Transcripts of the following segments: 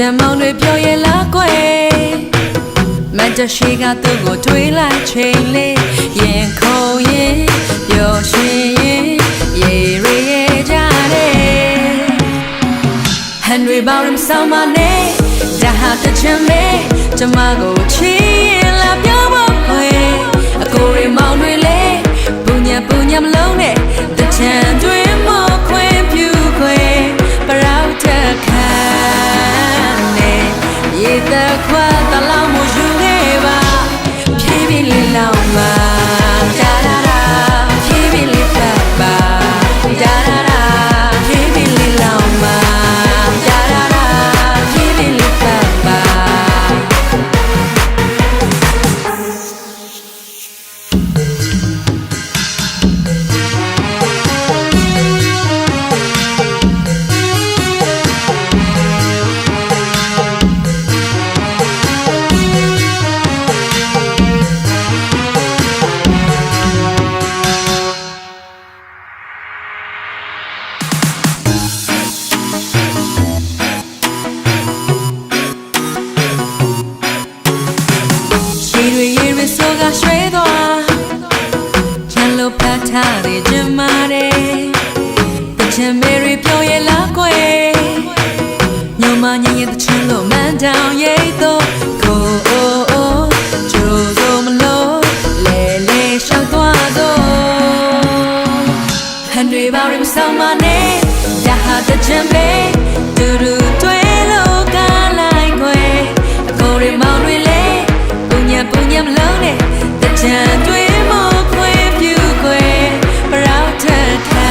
ချမ်းမောင်တွေပြောရဲလားကွယ်မတ်တရှိကသူ့ကိုတွေးလိုက်ချိန်လေးရင်ခုန်ရင်ပျော်ရွှင်ရင်ရေရေကြတယ်ဟန်တွေပေါင်းဆောင်မနဲ့ဒါဟာတချမ်းလေးကျမကိုချီးလာပြောဖို့ခွေအကိုတွေမောင်တွေလေပူညံမလုံးနဲ့တချမ်းတွေမခွင်ပြူခွေပရောက်တဲ့ခံနဲ့ရေသက်ခွာတလောင်းမယူခဲ့ပါဖြည်းဖြည်းလေးလောင်းပါဒါဒါဒါဖြည်းဖြည်းလေးပတ်ပါဒါဒါဒါဖြည်းဖြည်းလေးလောင်းပါဒါဒါဒါဖြည်းဖြည်းလေးပတ်ပါဆိုကရွှေသွားချမ်းလို့ဖတ်ထားတဲ့ကျမတဲ့တချမ်းမေရီပြောရဲလားကွယ်ညမညင်ရဲ့တချမ်းလို့မန်တောင်ရိတ်တော့ကိုအိုအိုကျိုးစုံမလို့လေလေရှောက်သွားတော့ဟန်တွေပေါင်းရဆောင်မနဲ့ဒါဟာတချမ်းပဲတူတူတွေ့လို့ကလိုက်ကွယ်အကိုတွေမောင်တွေလေပူညံမလုံးနဲ့တချမ်းတွေမခွေပြူခွေပရောက်တဲ့ခံ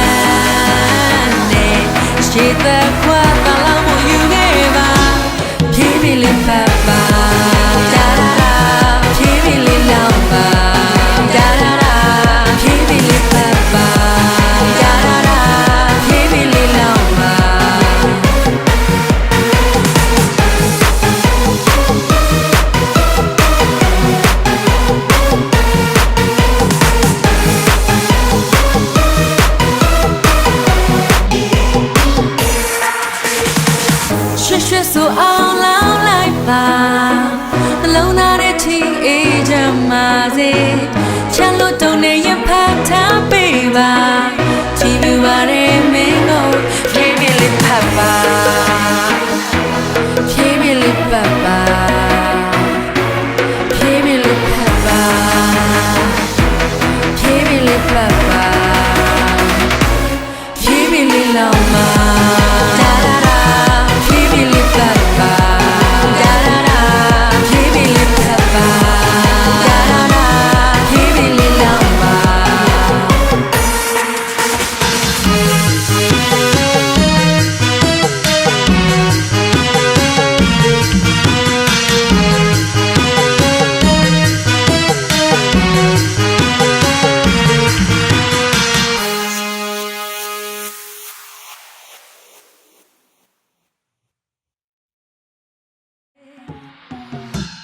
နဲ့ရှေ့သက်ခွာတလောင်းမယူခဲ့ပါဖြည်းဖြည်းလေးပတ်ပါဒါဒါဒါဖြည်းဖြည်းလေးလောင်းပါဒါဒါဒါဖြည်းဖြည်းလေးပတ်ပါဒါဒါဒါဖြည်းဖြည်းလေးလောင်းပါရွှေဆိုအောင်လောင်းလိုက်ပါနှလုံးသားရဲ့ထီအေးချမ်းပါစေချမ်းလို့တုံနေရင်ဖတ်ထားပေးပါကြည့်ပြပါရဲ့မင်းကိုဖြည်းဖြည်းလေးဖတ်ပါဖြည်းဖြည်းလေးပတ်ပါဖြည်းဖြည်းလေးဖတ်ပါဖြည်းဖြည်းလေးပတ်ပါဖြည်းဖြည်းလေးလောင်းပါဒါဒါဒါဖြည်းဖြည်းလေးပတ်ပါဒါဒါဒါဖြည်းဖြည်းလေးပတ်ပါဒါဒါဒါဖြည်းဖြည်းလေးလောင်းပါ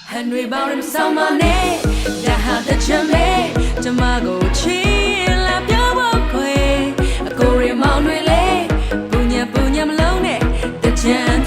ဟန်တွေပေါင်းရဆောင်မနဲ့ဒါဟာတချမ်းပဲကျမကိုချီးလာပြောဖို့ခွေအကိုတွေမောင်တွေလေပူညံမလုံးနဲ့တချမ်း